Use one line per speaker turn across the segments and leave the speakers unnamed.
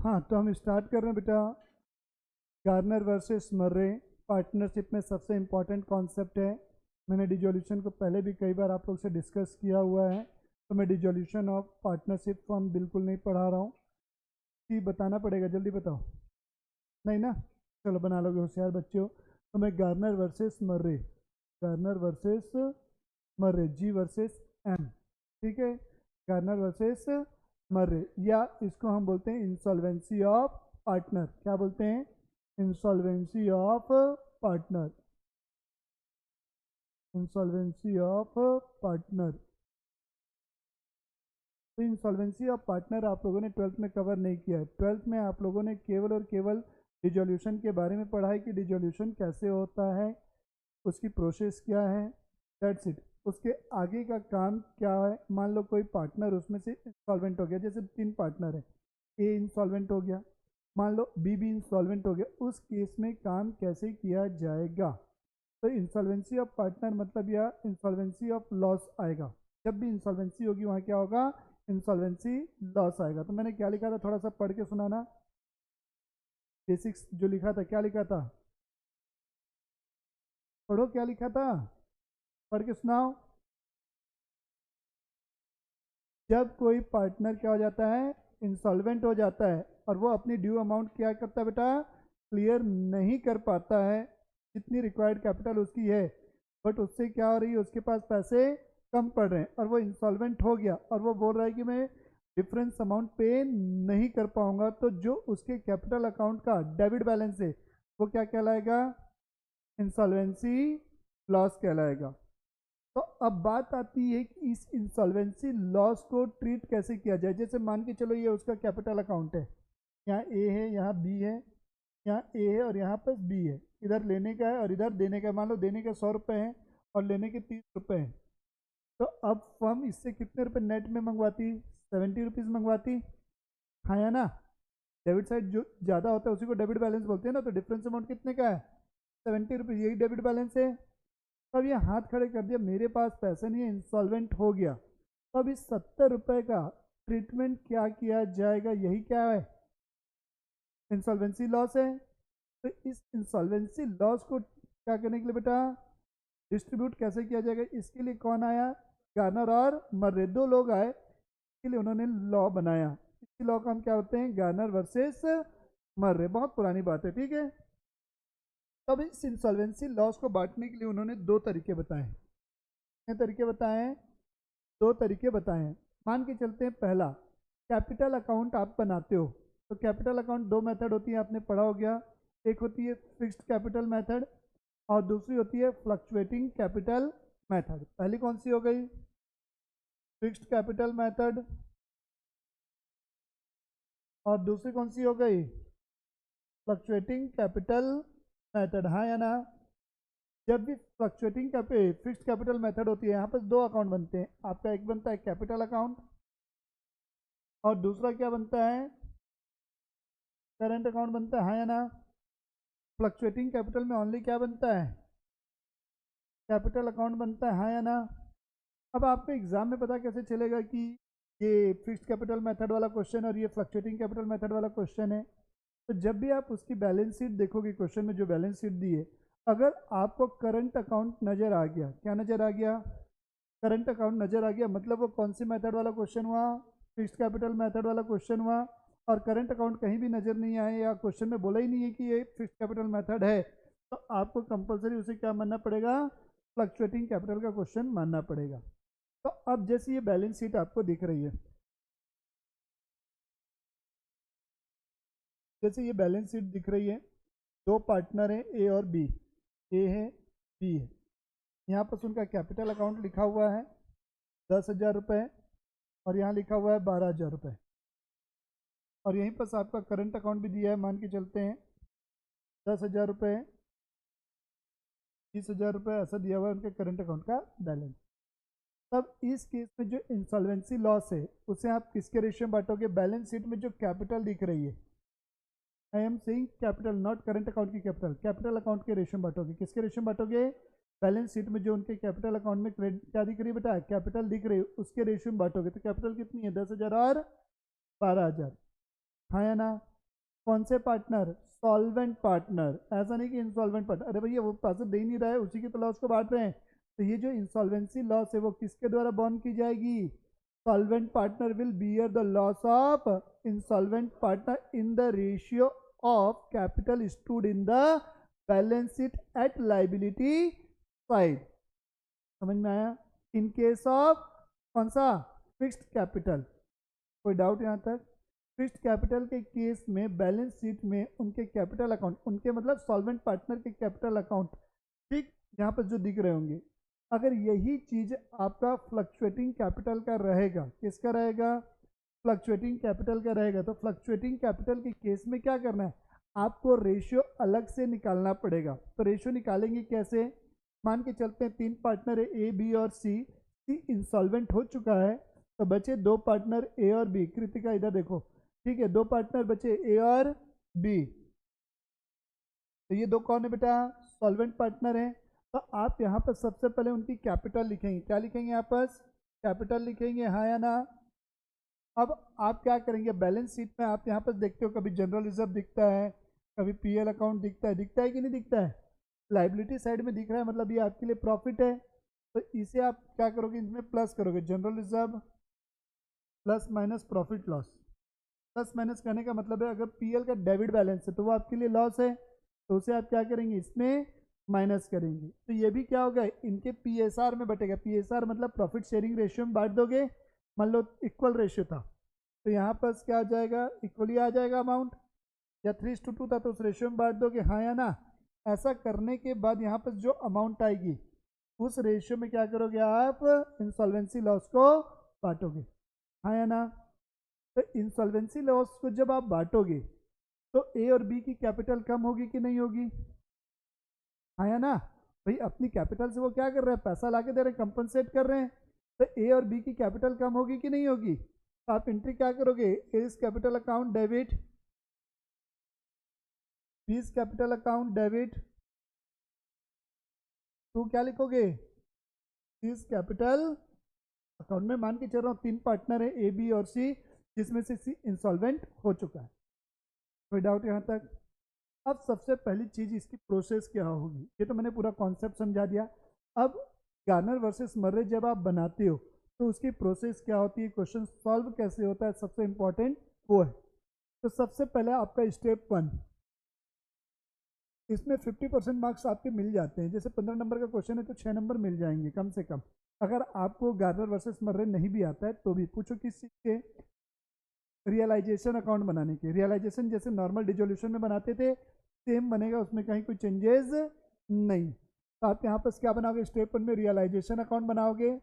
हाँ, तो हम स्टार्ट कर रहे हैं बेटा। गार्नर वर्सेस मर्रे पार्टनरशिप में सबसे इम्पॉर्टेंट कॉन्सेप्ट है। मैंने डिजोल्यूशन को पहले भी कई बार आप लोग से डिस्कस किया हुआ है, तो मैं डिजोल्यूशन ऑफ पार्टनरशिप फॉर्म बिल्कुल नहीं पढ़ा रहा हूँ। कि बताना पड़ेगा, जल्दी बताओ। नहीं ना, चलो बना लोगे होशियार बच्चे हो। तो मैं गार्नर वर्सेस मर्रे, गार्नर वर्सेस मर्रे, जी वर्सेस एम, ठीक है। गार्नर वर्सेस मर्रे, या इसको हम बोलते हैं इंसॉल्वेंसी ऑफ पार्टनर। क्या बोलते हैं? Insolvency of partner, insolvency of partner. तो इंसॉल्वेंसी ऑफ पार्टनर आप लोगों ने ट्वेल्थ में कवर नहीं किया है। ट्वेल्थ में आप लोगों ने केवल और केवल डिजोल्यूशन के बारे में पढ़ा है कि डिजोल्यूशन कैसे होता है, उसकी प्रोसेस क्या है, दैट्स इट। उसके आगे का काम क्या है? मान लो कोई पार्टनर उसमें से इंसॉल्वेंट हो गया, जैसे 3 पार्टनर है, ए इंसॉल्वेंट हो गया, मान लो बी भी इंसॉल्वेंट हो गया, उस केस में काम कैसे किया जाएगा? तो इंसॉल्वेंसी ऑफ पार्टनर मतलब या इंसॉल्वेंसी ऑफ लॉस आएगा। जब भी इंसॉल्वेंसी होगी वहाँ क्या होगा? इंसॉल्वेंसी लॉस आएगा। तो मैंने क्या लिखा था, थोड़ा सा पढ़ के सुनाना। बेसिक्स जो लिखा था, क्या लिखा था? पढ़ो, क्या लिखा था, पढ़ के सुनाओ। जब कोई पार्टनर क्या हो जाता है? इंसॉल्वेंट हो जाता है, और वो अपनी ड्यू अमाउंट क्या करता है बेटा? क्लियर नहीं कर पाता है, जितनी रिक्वायर्ड कैपिटल उसकी है, बट उससे क्या हो रही है, उसके पास पैसे कम पड़ रहे हैं, और वो इंसॉल्वेंट हो गया, और वो बोल रहा है कि मैं डिफरेंस अमाउंट पे नहीं कर पाऊंगा। तो जो उसके कैपिटल अकाउंट का डेबिट बैलेंस है वो क्या कहलाएगा? इंसॉल्वेंसी लॉस कहलाएगा। तो अब बात आती है कि इस इंसॉल्वेंसी लॉस को ट्रीट कैसे किया जाए। जैसे मान के चलो ये उसका कैपिटल अकाउंट है, यहाँ ए है, यहाँ बी है, यहाँ ए है और यहाँ पर बी है। इधर लेने का है और इधर देने का है। मान लो देने के 100 रुपये हैं और लेने के 30 रुपये हैं। तो अब फर्म इससे कितने रुपए नेट में मंगवाती? 70 रुपीज़ मंगवाती, हाँ या ना? डेबिट साइड जो ज़्यादा होता है उसी को डेबिट बैलेंस बोलते हैं ना। तो डिफरेंस अमाउंट कितने का है? 70 रुपीज़, यही डेबिट बैलेंस है। अब ये हाथ खड़े कर दिया, मेरे पास पैसे नहीं है, इंसॉल्वेंट हो गया। तो अब इस 70 रुपये का ट्रीटमेंट क्या किया जाएगा? यही क्या है? इंसॉल्वेंसी लॉस है। तो इस इंसॉल्वेंसी लॉस को क्या करने के लिए बेटा डिस्ट्रीब्यूट कैसे किया जाएगा, इसके लिए कौन आया? गार्नर और मर्रे, दो लोग आए, इसके लिए उन्होंने लॉ बनाया। इसी लॉ का हम क्या होते हैं? गार्नर वर्सेस मर्रे। बहुत पुरानी बात है, ठीक है। तब इस इंसॉल्वेंसी लॉस को बांटने के लिए उन्होंने दो तरीके बताए। कितने तरीके बताए हैं? दो तरीके बताए हैं। मान के चलते हैं, पहला कैपिटल अकाउंट आप बनाते हो, तो कैपिटल अकाउंट दो मेथड होती है, आपने पढ़ा हो गया। एक होती है फिक्स्ड कैपिटल मेथड और दूसरी होती है फ्लक्चुएटिंग कैपिटल मेथड। पहली कौन सी हो गई? Fixed capital method. और दूसरी कौन सी हो गई? फ्लक्चुएटिंग कैपिटल मेथड, हाँ या ना? जब भी फ्लक्चुएटिंग फिक्स्ड कैपिटल मेथड होती है, यहाँ पर दो अकाउंट बनते हैं। आपका एक बनता है कैपिटल अकाउंट और दूसरा क्या बनता है? करंट अकाउंट बनता है, हाँ या ना? फ्लक्चुएटिंग कैपिटल में ओनली क्या बनता है? कैपिटल अकाउंट बनता है, हाँ या ना? अब आपको एग्जाम में पता कैसे चलेगा कि ये फिक्स्ड कैपिटल मेथड वाला क्वेश्चन और ये फ्लक्चुएटिंग कैपिटल मेथड वाला क्वेश्चन है? तो जब भी आप उसकी बैलेंस शीट देखोगे, क्वेश्चन में जो बैलेंस शीट दी है, अगर आपको करंट अकाउंट नजर आ गया, क्या नजर आ गया? करंट अकाउंट नजर आ गया, मतलब वो कौन सी मेथड वाला क्वेश्चन हुआ? फिक्स्ड कैपिटल मेथड वाला क्वेश्चन हुआ। और करंट अकाउंट कहीं भी नजर नहीं आए या क्वेश्चन में बोला ही नहीं है कि ये फिक्स्ड कैपिटल मेथड है, तो आपको कंपलसरी उसे क्या मानना पड़ेगा? फ्लक्चुएटिंग कैपिटल का क्वेश्चन मानना पड़ेगा। तो अब जैसे ये बैलेंस शीट आपको दिख रही है, जैसे ये बैलेंस शीट दिख रही है, दो पार्टनर हैं ए और बी, ए है बी है। यहाँ पर उनका कैपिटल अकाउंट लिखा हुआ है 10,000 रुपये और यहाँ लिखा हुआ है 12,000 रुपये। और यहीं पर आपका करंट अकाउंट भी दिया है, मान के चलते हैं 10,000 रुपये, 20,000 रुपये, ऐसा दिया हुआ है उनके करंट अकाउंट का बैलेंस। तब इस केस में जो इंसॉल्वेंसी लॉस है उसे आप किसके रेशियो में बांटोगे? बैलेंस शीट में जो कैपिटल दिख रही है, I am saying capital, not current account की कैपिटल, कैपिटल अकाउंट के रेशियो में बांटोगे। किसके रेशियो में बांटोगे? बैलेंस शीट में जो उनके कैपिटल अकाउंट में क्रेडिट क्या दिख रही है बेटा? कैपिटल दिख रही है, उसके रेशियो में बांटोगे। तो कैपिटल कितनी है? 10,000 और 12,000, हाँ या ना? कौन से पार्टनर? Solvent partner. ऐसा नहीं कि इंसॉल्वेंट पार्टनर, अरे भैया वो पैसे दे ही नहीं रहा है, उसी की तो लॉस को बांट रहे हैं। तो ये जो इंसॉल्वेंसी लॉस है वो किसके द्वारा बॉर्न की जाएगी? Solvent partner will bear the loss of insolvent partner in the ratio of capital stood in the balance sheet at liability side. समझ में आया? इन केस ऑफ कौन सा? Fixed capital. कोई डाउट यहाँ तक? फिक्स्ड कैपिटल के केस में बैलेंस शीट में उनके कैपिटल अकाउंट, उनके मतलब सॉल्वेंट पार्टनर के कैपिटल अकाउंट, ठीक यहाँ पर जो दिख रहे होंगे, अगर यही चीज आपका फ्लक्चुएटिंग कैपिटल का रहेगा, किसका रहेगा? फ्लक्चुएटिंग कैपिटल का रहेगा, तो फ्लक्चुएटिंग कैपिटल के केस में क्या करना है? आपको रेशियो अलग से निकालना पड़ेगा। तो रेशियो निकालेंगे कैसे? मान के चलते हैं 3 पार्टनर है, ए बी और सी। सी इंसॉल्वेंट हो चुका है, तो बचे 2 पार्टनर ए और बी। कृतिका इधर देखो, ठीक है, 2 पार्टनर बचे ए और बी। तो ये 2 कौन है बेटा? सॉल्वेंट पार्टनर है। तो आप यहाँ पर सबसे पहले उनकी कैपिटल लिखेंगे। क्या लिखेंगे? यहाँ पर कैपिटल लिखेंगे, हाँ या ना? अब आप क्या करेंगे? बैलेंस शीट में आप यहाँ पर देखते हो, कभी जनरल रिजर्व दिखता है, कभी पीएल अकाउंट दिखता है, दिखता है कि नहीं दिखता है? लाइबिलिटी साइड में दिख रहा है, मतलब ये आपके लिए प्रॉफिट है। तो इसे आप क्या करोगे? इसमें प्लस करोगे, general reserve plus minus profit loss. Plus minus करने का मतलब है अगर पीएल का डेबिट बैलेंस है तो वो आपके लिए लॉस है, तो उसे आप क्या करेंगे? इसमें माइनस करेंगे। तो ये भी क्या होगा? इनके पीएसआर में बटेगा। पीएसआर मतलब प्रॉफिट शेयरिंग रेशियो में बांट दोगे। मान लो इक्वल रेशियो था, तो यहाँ पर क्या आ जाएगा? इक्वली आ जाएगा अमाउंट, या 3:2 था तो उस रेशियो में बांट दोगे, हाँ या ना? ऐसा करने के बाद यहाँ पर जो अमाउंट आएगी उस रेशियो में क्या करोगे? आप इंसॉल्वेंसी लॉस को बांटोगे, हाँ या ना? तो इंसॉल्वेंसी लॉस को जब आप बांटोगे तो ए और बी की कैपिटल कम होगी कि नहीं होगी? हाँ या ना? भाई अपनी कैपिटल से वो क्या कर रहे हैं? पैसा ला के दे रहे हैं, कंपनसेट कर रहे हैं। तो ए और बी की कैपिटल कम होगी कि नहीं होगी? तो आप एंट्री क्या करोगे? A's capital account debit, B's capital account debit, to क्या लिखोगे? सीज कैपिटल अकाउंट में। मान के चल रहा हूँ 3 पार्टनर है, ए बी और सी, जिसमें से सी इंसॉल्वेंट हो चुका है। कोई डाउट यहाँ तक? अब सबसे पहली चीज इसकी प्रोसेस क्या होगी, ये तो मैंने पूरा कॉन्सेप्ट समझा दिया। अब गार्नर वर्सेस मर्रे जब आप बनाते हो तो उसकी प्रोसेस क्या होती है, क्वेश्चन सॉल्व कैसे होता है, सबसे इंपॉर्टेंट वो है। तो सबसे पहले आपका स्टेप 1, इसमें 50% मार्क्स आपके मिल जाते हैं। जैसे 15 नंबर का क्वेश्चन है तो 6 नंबर मिल जाएंगे कम से कम। अगर आपको गार्नर वर्सेस मर्रे नहीं भी आता है तो भी पूछो किस चीज़ के? रियलाइजेशन अकाउंट बनाने के। रियलाइजेशन जैसे नॉर्मल डिजोल्यूशन में बनाते थे सेम बनेगा, उसमें कहीं कोई चेंजेस नहीं। तो आप यहाँ पर क्या बनाओगे? स्टेप 1 में रियलाइजेशन अकाउंट बनाओगे।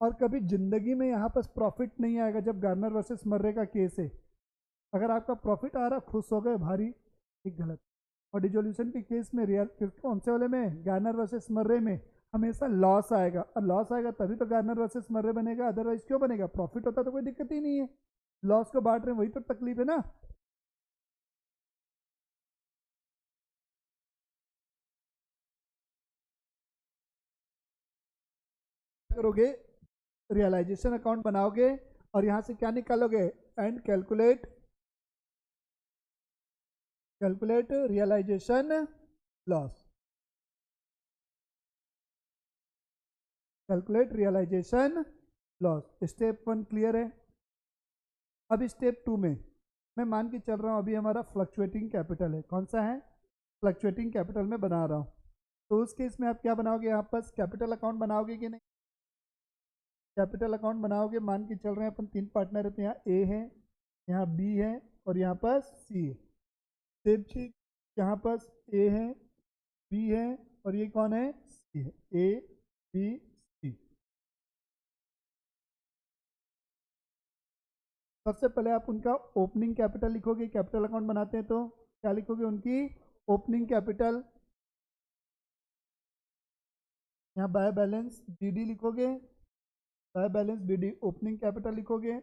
और कभी जिंदगी में यहाँ पर प्रॉफिट नहीं आएगा जब गार्नर वर्सेस मर्रे का केस है। अगर आपका प्रॉफिट आ रहा, खुश हो गए भारी, ठीक गलत। और डिजोल्यूशन के केस में रियल कौन से वाले में? गार्नर वर्सेस मर्रे में हमेशा लॉस आएगा, और लॉस आएगा तभी तो गार्नर वर्सेस मर्रे बनेगा, अदरवाइज क्यों बनेगा? प्रॉफिट होता तो कोई दिक्कत ही नहीं है। लॉस को बांट रहे हैं वही तो तकलीफ है ना। करोगे? रियलाइजेशन अकाउंट बनाओगे और यहाँ से क्या निकालोगे? And calculate, calculate realisation loss, calculate realisation loss. Step 1 clear है। अब स्टेप 2 में मैं मान के चल रहा हूँ अभी हमारा फ्लक्चुएटिंग कैपिटल है। कौन सा है? फ्लक्चुएटिंग कैपिटल में बना रहा हूँ। तो उस केस में आप क्या बनाओगे? यहाँ पर कैपिटल अकाउंट बनाओगे कि नहीं? कैपिटल अकाउंट बनाओगे। मान के चल रहे हैं अपन 3 पार्टनर है, तो यहाँ ए है, यहाँ बी है और यहाँ पर सी है। सेम चीज यहाँ पर ए है, बी है और ये कौन है? सी है। A B C. सबसे पहले आप उनका ओपनिंग कैपिटल लिखोगे। कैपिटल अकाउंट बनाते हैं तो क्या लिखोगे? उनकी ओपनिंग कैपिटल। यहाँ बाय बैलेंस बीडी लिखोगे, by balance BD opening capital लिखोगे।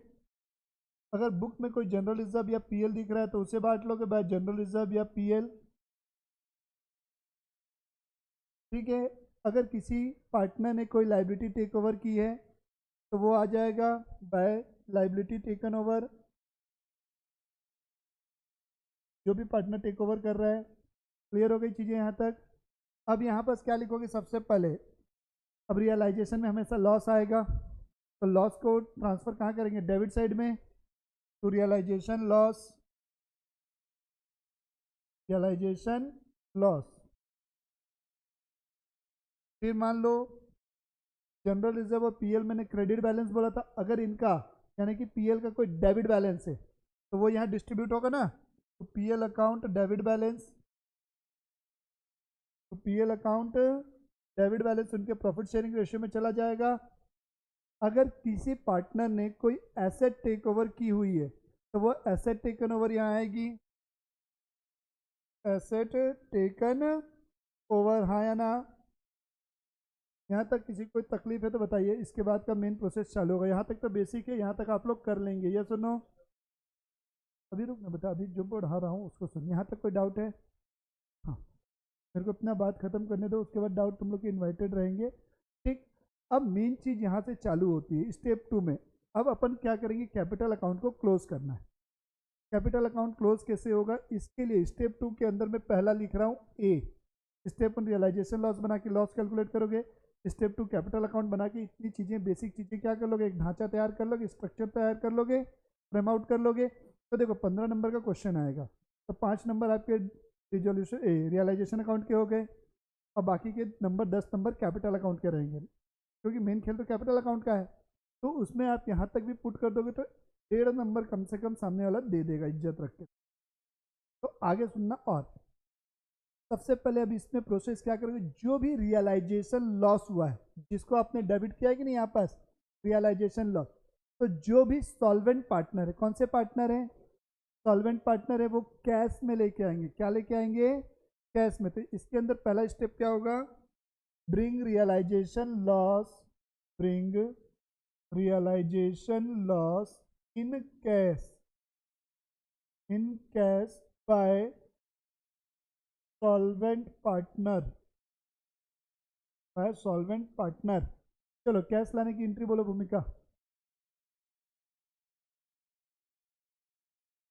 अगर बुक में कोई जनरल रिजर्व या पीएल दिख रहा है तो उसे बांट लोगे बाय जनरल रिजर्व या पीएल, ठीक है। अगर किसी पार्टनर ने कोई लाइबिलिटी टेक ओवर की है तो वो आ जाएगा बाय लाइबिलिटी टेकन ओवर। जो भी पार्टनर टेक ओवर कर रहा है। क्लियर हो गई चीज़ें यहाँ तक। अब यहाँ पर क्या लिखोगे सबसे पहले, अब रियलाइजेशन में हमेशा लॉस आएगा, तो लॉस को ट्रांसफर कहाँ करेंगे, डेबिट साइड में, तो रियलाइजेशन लॉस, रियलाइजेशन लॉस। फिर मान लो जनरल रिजर्व और पीएल मैंने क्रेडिट बैलेंस बोला था, अगर इनका यानी कि पीएल का कोई डेबिट बैलेंस है तो वो यहाँ डिस्ट्रीब्यूट होगा ना, तो पीएल अकाउंट डेबिट बैलेंस, तो पीएल अकाउंट डेबिट बैलेंस उनके प्रॉफिट शेयरिंग रेशियो में चला जाएगा। अगर किसी पार्टनर ने कोई एसेट टेक ओवर की हुई है तो वो एसेट टेकन ओवर यहाँ आएगी, एसेट टेकन ओवर, हाँ या ना। यहाँ तक किसी कोई तकलीफ है तो बताइए, इसके बाद का मेन प्रोसेस चालू होगा। यहाँ तक तो बेसिक है, यहाँ तक आप लोग कर लेंगे, ये सुनो। अभी रुक ना बेटा, अभी जो पढ़ा रहा हूँ उसको सुन। यहाँ तक कोई डाउट है? हाँ, मेरे को अपना बात खत्म करने दो, उसके बाद डाउट तुम लोग के इन्वाइटेड रहेंगे। ठीक, अब मेन चीज़ यहाँ से चालू होती है स्टेप 2 में। अब अपन क्या करेंगे, कैपिटल अकाउंट को क्लोज करना है। कैपिटल अकाउंट क्लोज कैसे होगा, इसके लिए स्टेप 2 के अंदर मैं पहला लिख रहा हूँ ए। स्टेप 1 रियलाइजेशन लॉस बना के लॉस कैलकुलेट करोगे। स्टेप 2 कैपिटल अकाउंट बना के इतनी चीज़ें, बेसिक चीज़ें क्या कर लोगे, एक ढांचा तैयार कर लोगे, स्ट्रक्चर तैयार कर लोगे, फ्रेम आउट कर लोगे। तो देखो 15 नंबर का क्वेश्चन आएगा, तो 5 नंबर आपके रिजोल्यूशन रियलाइजेशन अकाउंट के हो गए, और बाकी के नंबर 10 नंबर कैपिटल अकाउंट के रहेंगे, क्योंकि मेन खेल तो कैपिटल अकाउंट का है। तो उसमें आप यहाँ तक भी पुट कर दोगे तो 1.5 नंबर कम से कम सामने वाला दे देगा इज्जत रख के। तो आगे सुनना। और सबसे पहले अभी इसमें प्रोसेस क्या करोगे, जो भी रियलाइजेशन लॉस हुआ है, जिसको आपने डेबिट किया है कि नहीं यहाँ पास रियलाइजेशन लॉस, तो जो भी सॉल्वेंट पार्टनर है, कौन से पार्टनर है, सॉल्वेंट पार्टनर है, वो कैश में लेके आएंगे। क्या लेके आएंगे, कैश में। तो इसके अंदर पहला स्टेप क्या होगा, bring realisation loss, bring realisation loss in cash, in cash by solvent partner, by solvent partner. चलो कैश लाने की एंट्री बोलो भूमिका।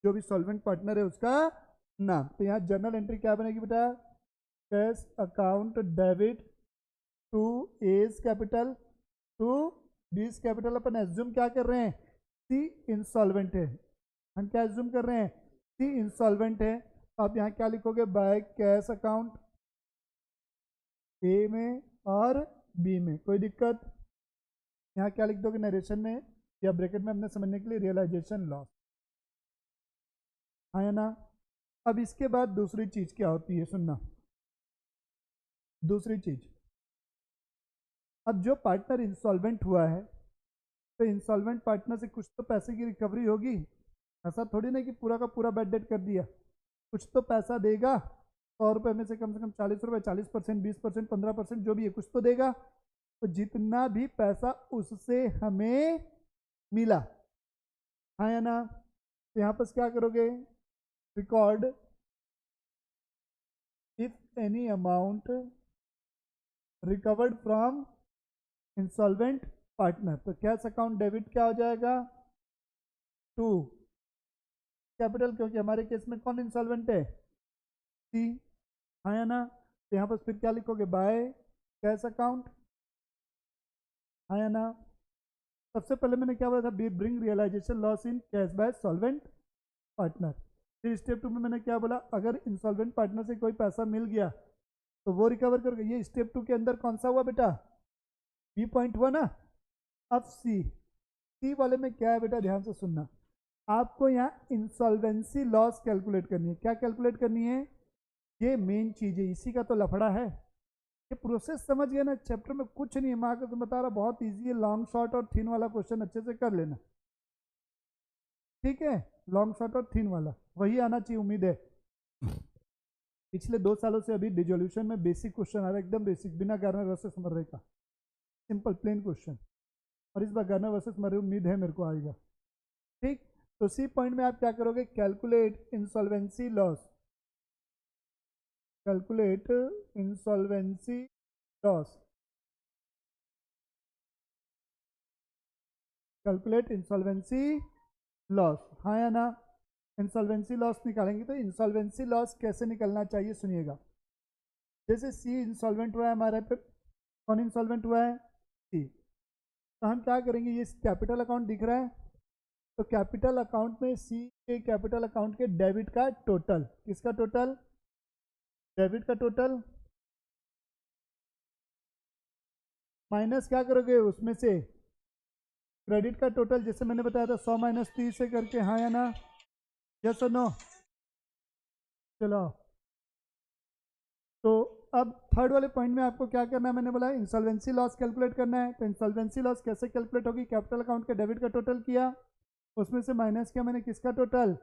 जो भी सॉल्वेंट पार्टनर है उसका नाम। तो यहाँ जर्नल एंट्री क्या बनेगी बेटा, cash account debit to A's capital to B's capital. अपन एज्यूम क्या कर रहे हैं, सी इंसॉल्वेंट है, हम क्या एज्यूम कर रहे हैं, सी इंसॉल्वेंट है। आप यहाँ क्या लिखोगे, बाय कैश अकाउंट ए में और बी में, कोई दिक्कत। यहाँ क्या लिख दोगे नरेशन में या ब्रैकेट में, हमने समझने के लिए रियलाइजेशन लॉस, हाँ या ना। अब इसके बाद दूसरी चीज क्या होती है, सुनना। दूसरी चीज, अब जो पार्टनर इंसॉल्वेंट हुआ है, तो इंसॉल्वेंट पार्टनर से कुछ तो पैसे की रिकवरी होगी। ऐसा थोड़ी ना कि पूरा का पूरा बैड डेट कर दिया, कुछ तो पैसा देगा। 100 रुपये में से कम 40 रुपये, 40%, 20%, 15%, जो भी है कुछ तो देगा। तो जितना भी पैसा उससे हमें मिला, हाँ या ना। तो यहाँ पर क्या करोगे, record if any amount recovered from insolvent partner. तो कैश अकाउंट डेबिट क्या हो जाएगा, टू कैपिटल, क्योंकि हमारे केस में कौन इंसॉल्वेंट है, सी, हाँ या ना। तो यहाँ पर फिर क्या लिखोगे, बाय कैश अकाउंट, हाँ या ना। सबसे पहले मैंने क्या बोला था, bring realisation loss in cash by solvent partner. फिर स्टेप 2 में मैंने क्या बोला, अगर इंसॉल्वेंट पार्टनर से कोई पैसा मिल गया तो वो रिकवर कर। ये स्टेप 2 के अंदर कौन सा हुआ बेटा, बी पॉइंट हुआ ना। अब सी, सी वाले में क्या है बेटा, ध्यान से सुनना। आपको यहाँ इंसॉल्वेंसी लॉस कैलकुलेट करनी है। क्या कैलकुलेट करनी है, ये मेन चीज है, इसी का तो लफड़ा है। ये प्रोसेस समझ गए ना, चैप्टर में कुछ नहीं है, मैं आकर तुम बता रहा, बहुत इजी है। लॉन्ग शॉर्ट और थिन वाला क्वेश्चन अच्छे से कर लेना, ठीक है। लॉन्ग शॉर्ट और थिन वाला वही आना चाहिए, उम्मीद है। पिछले 2 सालों से अभी डिजोल्यूशन में बेसिक क्वेश्चन आ रहा है, एकदम बेसिक, बिना गार्नर वर्सेस मर्रे का, सिंपल प्लेन क्वेश्चन। और इस बार गार्नर वर्सेस मर्रे उम्मीद है मेरे को आएगा, ठीक। तो सी पॉइंट में आप क्या करोगे, calculate insolvency loss, calculate insolvency loss, calculate insolvency loss, हाँ या ना। इंसॉल्वेंसी लॉस निकालेंगे तो इंसॉल्वेंसी लॉस कैसे निकलना चाहिए सुनिएगा। जैसे सी इंसॉल्वेंट हुआ है हमारे पे, कौन इंसॉल्वेंट हुआ है? सी। तो हम क्या करेंगे, ये कैपिटल अकाउंट दिख रहा है, तो कैपिटल अकाउंट में सी के कैपिटल अकाउंट के डेबिट का टोटल, किसका टोटल? डेबिट का टोटल माइनस क्या करोगे उसमें से क्रेडिट का टोटल, जैसे मैंने बताया था 100 माइनस 30 से करके, हाँ या ना, यस और नो। चलो तो अब थर्ड वाले पॉइंट में आपको क्या करना है, मैंने बोला इंसॉल्वेंसी लॉस कैलकुलेट करना है। तो इंसॉल्वेंसी लॉस कैसे कैलकुलेट होगी? कैपिटल अकाउंट के डेबिट का टोटल किया, उसमें से माइनस किया मैंने किसका टोटल?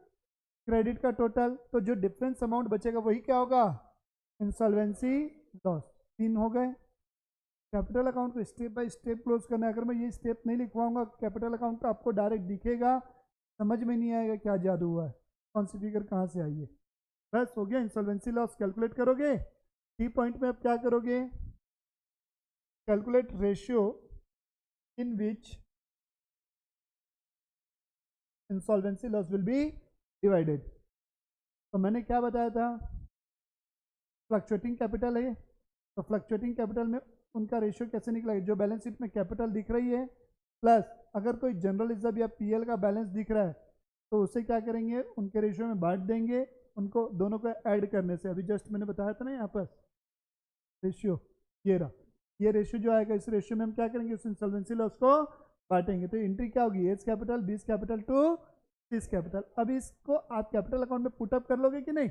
क्रेडिट का टोटल। तो जो डिफरेंस अमाउंट बचेगा वही क्या होगा? Insolvency loss. 3 हो गए। कैपिटल अकाउंट को स्टेप बाय स्टेप क्लोज करना है। अगर मैं ये स्टेप नहीं लिखवाऊंगा कैपिटल अकाउंट का, आपको डायरेक्ट दिखेगा, समझ में नहीं आएगा क्या जादू हुआ है, कौन सी फिगर कहाँ से आई है। बस हो गया, इंसॉल्वेंसी लॉस कैलकुलेट करोगे। की पॉइंट में आप क्या करोगे? Calculate ratio in which insolvency loss will be divided. तो मैंने क्या बताया था, फ्लक्चुएटिंग कैपिटल है, तो फ्लक्चुएटिंग कैपिटल में उनका रेशियो कैसे निकलेगा? जो बैलेंस शीट में कैपिटल दिख रही है प्लस अगर कोई जनरल रिजर्व या पीएल का बैलेंस दिख रहा है तो उसे क्या करेंगे, उनके रेशियो में बांट देंगे, उनको दोनों को ऐड करने से। अभी जस्ट मैंने बताया था ना यहाँ पर रेशियो, ये रहा, ये रेशियो जो आएगा, इस रेशियो में हम क्या करेंगे, उस इंसॉल्वेंसी लॉस को बांटेंगे। तो एंट्री क्या होगी? A's capital, B's capital to C's capital. अब इसको आप कैपिटल अकाउंट में पुटअप कर लोगे कि नहीं?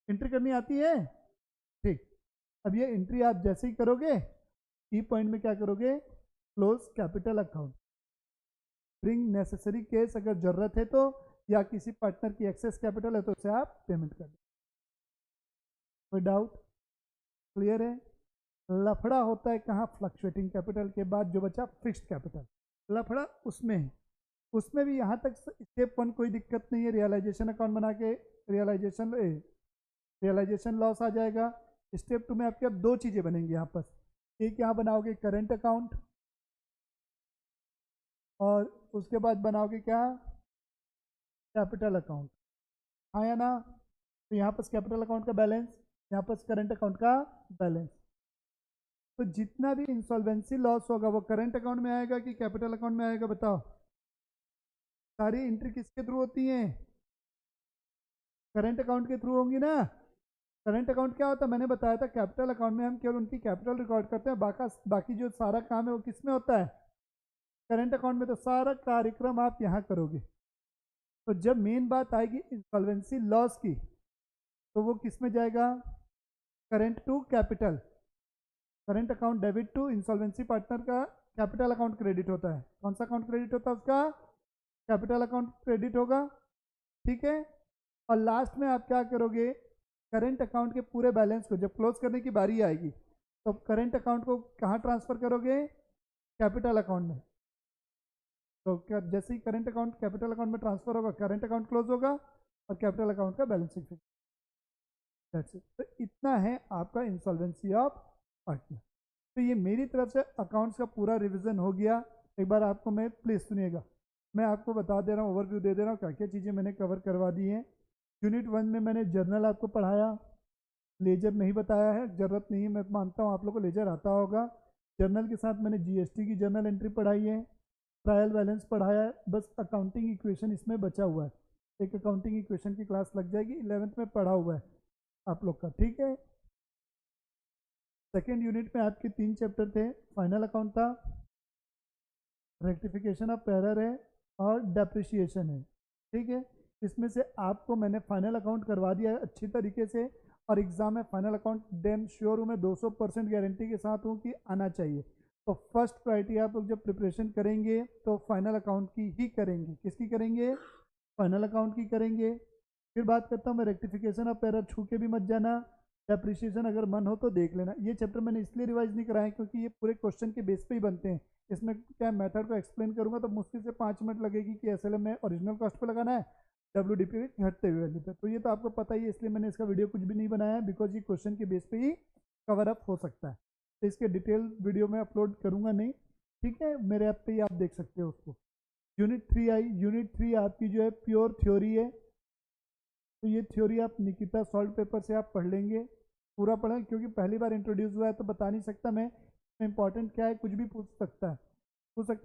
एंट्री करनी आती है? ठीक। अब ये एंट्री आप जैसे ही करोगे, ई पॉइंट में क्या करोगे, close capital account, bring necessary case, अगर जरूरत है तो, या किसी पार्टनर की एक्सेस कैपिटल है तो उसे आप पेमेंट कर दो। कोई डाउट? क्लियर है? लफड़ा होता है कहाँ? फ्लक्चुएटिंग कैपिटल के बाद जो बचा फिक्स्ड कैपिटल, लफड़ा उसमें है। उसमें भी यहाँ तक स्टेप 1 कोई दिक्कत नहीं है, रियलाइजेशन अकाउंट बना के रियलाइजेशन लॉस आ जाएगा। स्टेप 2 में आपके अब 2 चीज़ें बनेंगी यहाँ पर, एक यहाँ बनाओगे करेंट अकाउंट और उसके बाद बनाओगे क्या, कैपिटल अकाउंट, हाँ या ना? तो यहाँ पर कैपिटल अकाउंट का बैलेंस, यहाँ पर करंट अकाउंट का बैलेंस। तो जितना भी इंसॉल्वेंसी लॉस होगा वो करंट अकाउंट में आएगा कि कैपिटल अकाउंट में आएगा, बताओ? सारी एंट्री किसके थ्रू होती हैं? करंट अकाउंट के थ्रू होंगी ना। करंट अकाउंट क्या होता है, मैंने बताया था, कैपिटल अकाउंट में हम केवल उनकी कैपिटल रिकॉर्ड करते हैं, बाकी जो सारा काम है वो किस में होता है? करंट अकाउंट में। तो सारा कार्यक्रम आप यहाँ करोगे। तो जब मेन बात आएगी इंसॉल्वेंसी लॉस की तो वो किस में जाएगा? Current to capital, current account debit to insolvency partner का कैपिटल अकाउंट क्रेडिट होता है। कौन सा अकाउंट क्रेडिट होता है उसका? कैपिटल अकाउंट क्रेडिट होगा, ठीक है। और लास्ट में आप क्या करोगे, करंट अकाउंट के पूरे बैलेंस को जब क्लोज करने की बारी आएगी तो करंट अकाउंट को कहाँ ट्रांसफर करोगे? कैपिटल अकाउंट में। तो जैसे ही करंट अकाउंट कैपिटल अकाउंट में ट्रांसफर होगा, करंट अकाउंट क्लोज होगा और कैपिटल अकाउंट का बैलेंसिंग फिक्स। That's it. तो इतना है आपका इंसॉल्वेंसी ऑफ पार्टनर। तो ये मेरी तरफ से अकाउंट्स का पूरा रिवीजन हो गया। एक बार आपको मैं प्लीज़ सुनिएगा, मैं आपको बता दे रहा हूँ, ओवरव्यू दे दे रहा हूँ क्या क्या चीज़ें मैंने कवर करवा दी हैं। यूनिट 1 में मैंने जर्नल आपको पढ़ाया, लेजर नहीं बताया है, ज़रूरत नहीं है, मैं मानता हूँ आप लोग को लेजर आता होगा। जर्नल के साथ मैंने जीएसटी की जर्नल एंट्री पढ़ाई है, ट्रायल बैलेंस पढ़ाया है, बस अकाउंटिंग इक्वेशन इसमें बचा हुआ है। एक अकाउंटिंग इक्वेशन की क्लास लग जाएगी, 11th में पढ़ा हुआ है आप लोग का, ठीक है। सेकेंड यूनिट में आपके 3 चैप्टर थे, फाइनल अकाउंट था, रेक्टिफिकेशन ऑफ एरर है और डेप्रिसिएशन है, ठीक है। इसमें से आपको मैंने फाइनल अकाउंट करवा दिया है अच्छी तरीके से, और एग्जाम में फाइनल अकाउंट डैम श्योर हूँ मैं, 200% गारंटी के साथ हूँ कि आना चाहिए। तो फर्स्ट क्राइटेरिया आप लोग जब प्रिपरेशन करेंगे तो फाइनल अकाउंट की ही करेंगे। किसकी करेंगे? फाइनल अकाउंट की करेंगे। फिर बात करता हूँ मैं रेक्टिफिकेशन ऑफ एरर, छू के भी मत जाना। डेप्रिसिएशन अगर मन हो तो देख लेना। ये चैप्टर मैंने इसलिए रिवाइज नहीं कराया क्योंकि ये पूरे क्वेश्चन के बेस पे ही बनते हैं। इसमें क्या मेथड को एक्सप्लेन करूंगा तो मुश्किल से 5 मिनट लगेगी कि एसएलएम में ओरिजिनल कॉस्ट पे लगाना है, डब्ल्यूडीपी घटते हुए वैल्यू पे। तो ये तो आपको पता ही है, इसलिए मैंने इसका वीडियो कुछ भी नहीं बनाया है, बिकॉज ये क्वेश्चन के बेस पे ही कवर अप हो सकता है। तो इसके डिटेल वीडियो में अपलोड करूंगा नहीं, ठीक है, मेरे ऐप पे ही आप देख सकते हो उसको। यूनिट 3 आई। यूनिट 3 आपकी जो है प्योर थ्योरी है, तो ये थ्योरी आप निकिता सॉल्व पेपर से आप पढ़ लेंगे, पूरा पढ़ें, क्योंकि पहली बार इंट्रोड्यूस हुआ है तो बता नहीं सकता मैं। इम्पॉर्टेंट क्या है, कुछ भी पूछ सकता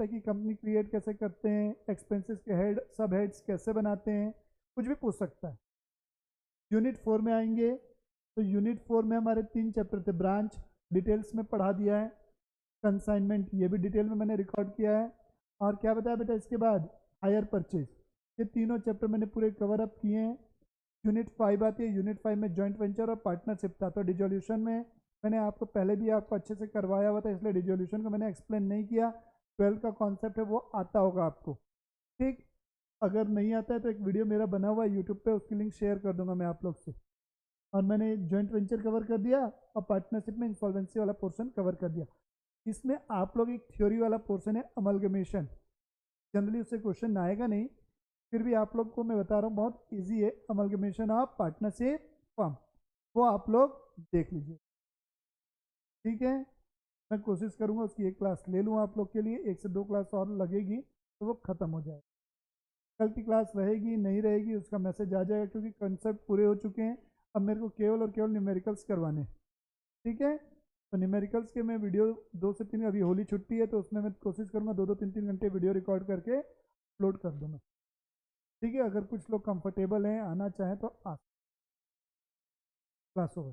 है कि कंपनी क्रिएट कैसे करते हैं, एक्सपेंसेस के हेड सब हेड्स कैसे बनाते हैं, कुछ भी पूछ सकता है। यूनिट 4 में आएंगे तो यूनिट 4 में हमारे 3 चैप्टर थे। ब्रांच डिटेल्स में पढ़ा दिया है, कंसाइनमेंट ये भी डिटेल में मैंने रिकॉर्ड किया है, और क्या बताया बेटा इसके बाद हायर परचेज। ये तीनों चैप्टर मैंने पूरे कवर अप किए हैं। यूनिट 5 आती है, यूनिट 5 में जॉइंट वेंचर और पार्टनरशिप था, तो डिजोल्यूशन में मैंने आपको पहले भी आपको अच्छे से करवाया हुआ था, इसलिए डिजोल्यूशन को मैंने एक्सप्लेन नहीं किया। 12 का कॉन्सेप्ट है वो आता होगा आपको, ठीक। अगर नहीं आता है तो एक वीडियो मेरा बना हुआ है यूट्यूब पे, उसकी लिंक शेयर कर दूंगा मैं आप लोग से। और मैंने जॉइंट वेंचर कवर कर दिया और पार्टनरशिप में इंसॉल्वेंसी वाला पोर्शन कवर कर दिया। इसमें आप लोग एक थ्योरी वाला पोर्शन है अमलगमेशन, जनरली उससे क्वेश्चन आएगा नहीं, फिर भी आप लोग को मैं बता रहा हूँ बहुत इजी है। अमलगमेशन ऑफ पार्टनरशिप फर्म, वो आप लोग देख लीजिए, ठीक है। मैं कोशिश करूँगा उसकी एक क्लास ले लूँ आप लोग के लिए, 1 से 2 क्लास और लगेगी तो वो ख़त्म हो जाएगा। कल की क्लास रहेगी नहीं रहेगी उसका मैसेज आ जाएगा, क्योंकि कंसेप्ट पूरे हो चुके हैं। अब मेरे को केवल और केवल न्यूमेरिकल्स करवाने, ठीक है। तो न्यूमेरिकल्स के मैं वीडियो 2 से 3, अभी होली छुट्टी है तो उसमें मैं कोशिश करूँगा 2-2 3-3 घंटे वीडियो रिकॉर्ड करके अपलोड कर दूँगा, ठीक है। अगर कुछ लोग कंफर्टेबल हैं आना चाहें तो आ, क्लास ओवर।